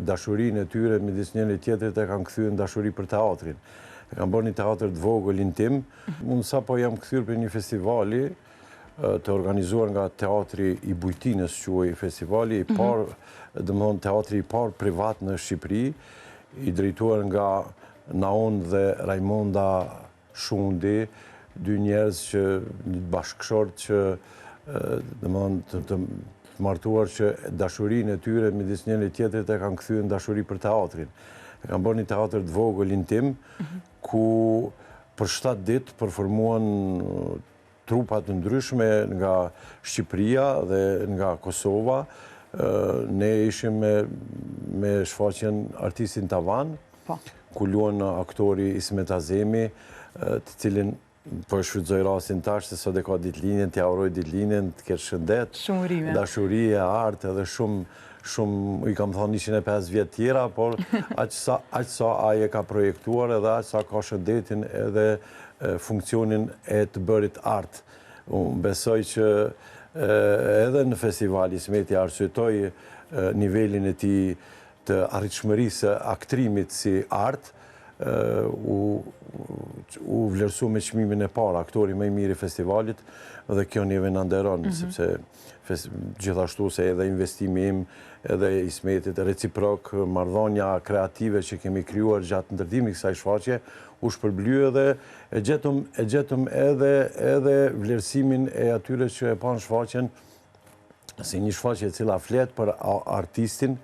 dashurinë e tyre midis njëri tjetrit e kanë kthyer në dashuri për teatrin. E kanë bërë një teatr të vogël intim. Unë sapo jam kthyer për një festivali të organizuar nga Teatri i Bujtinës, quhej festivali i parë, domethënë teatri i parë privat në Shqipëri, i drejtuar nga Naon dhe Raimonda Shundi, dy njerëz që një bashkëshort që domethënë të martuar që dashurinë e tyre midis njëri tjetrit e kanë kthyer në dashuri për teatrin. E kanë bërë një teatr të vogël intim, ku për 7 ditë performuan trupa të ndryshme nga Shqipëria dhe nga Kosova. Ne ishim me shfaqjen Artistin Tavan, ku luan aktori Ismet Azemi, të cilin po e shfrytëzoj rastin tash, se sot e ka ditëlinjen, t'ja uroj ditëlinjen, të ketë shëndet, dashuri e artë edhe shumë, i kam thonë 105 vjetë tjera, por aq sa aje ka projektuar edhe aq sa ka shëndetin edhe funksionin e të bërit artë. Unë besoj që edhe në festival Ismeti arsyetoi nivelin e tij të arritshmërisë aktrimit si artë, u vlerësu me çmimin e parë, aktori më i mirë i festivalit, dhe kjo neve na nderon, sepse gjithashtu se edhe investimi im, edhe Ismetit, reciprok, marrëdhënia kreative që kemi krijuar gjatë ndërtimit kësaj shfaqje, u shpërblye dhe e gjetëm edhe vlerësimin e atyre që e pan shfaqjen si një shfaqje e cila flet për artistin,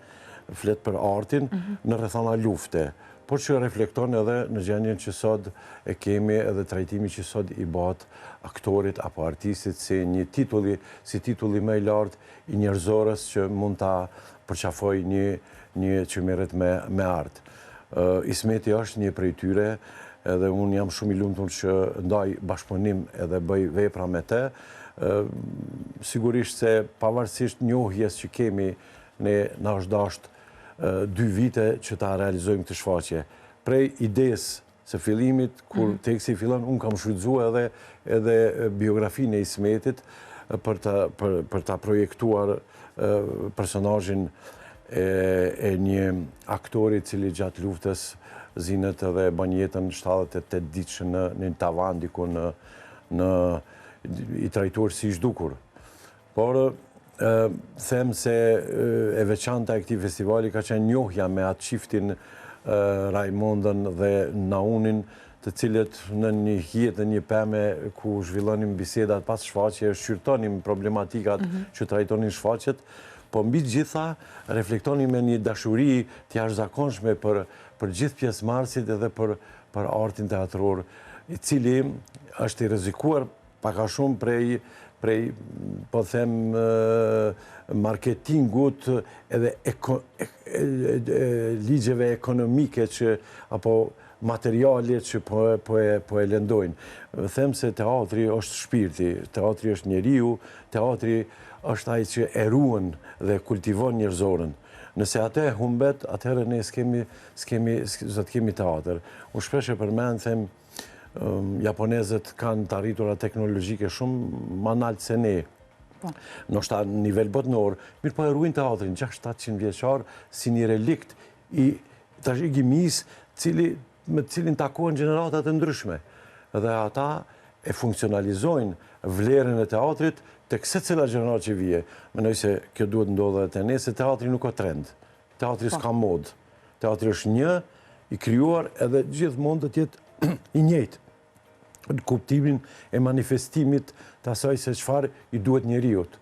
flet për artin në rrethana lufte, por që reflekton edhe në gjendjen që sot e kemi edhe trajtimi që sot i bëhet aktorit apo artistit si një titulli më i lartë i njerëzores që mund ta përqafoj një që merret me art. Ismeti është një prej tyre, edhe unë jam shumë i lumtur që ndaj bashkëpunim edhe bëj vepra me te. Sigurisht se pavarësisht njohjes që kemi, ne na është dashur 2 vite që ta realizojmë këtë shfaqje. Prej idesë së fillimit, kur teksti fillon, unë kam shfrytzuar edhe biografinë e Ismetit për ta projektuar personazhin e një aktori i cili gjatë luftës zinet edhe bën jetën 78 ditë në një tavan diku i trajtuar si i zhdukur. Por them se e veçanta e këtij festivali ka qenë njohja me atë çiftin Raimondën dhe Naunin, të cilët në një hijet dhe një pemë ku zhvillonim bisedat pas shfaqje, shqyrtonim problematikat që trajtonin shfaqjet, po mbi gjitha reflektonim me një dashuri të jashtëzakonshme për gjithë pjesëmarrësit edhe për artin teatror, i cili është i rrezikuar pak a shumë prej po them marketingut edhe ligjeve ekonomike apo materiale që po e lëndojnë. Them se teatri është shpirti, teatri është njeriu, teatri është ai që e ruan dhe kultivon njerëzoren. Nëse atë humbet, atëherë ne s'kemi teatr. Unë shpesh e përmend, them, japonezët kanë të arritura teknologjike shumë më lart se ne. Ndoshta në nivel botëror, mirë po e ruajnë teatrin 600-700 vjeçar si një relikt i trashëgimisë me të cilin takohen gjenerata të ndryshme. Dhe ata e funksionalizojnë vlerën e teatrit tek secila gjeneratë që vije. Mendoj se kjo duhet ndodhë te ne, se teatri nuk ka trend. Teatri s'ka modë. Teatri është një i krijuar edhe gjithmonë të jetë i njëjtë. Në kuptimin e manifestimit të asaj se çfarë i duhet njeriut.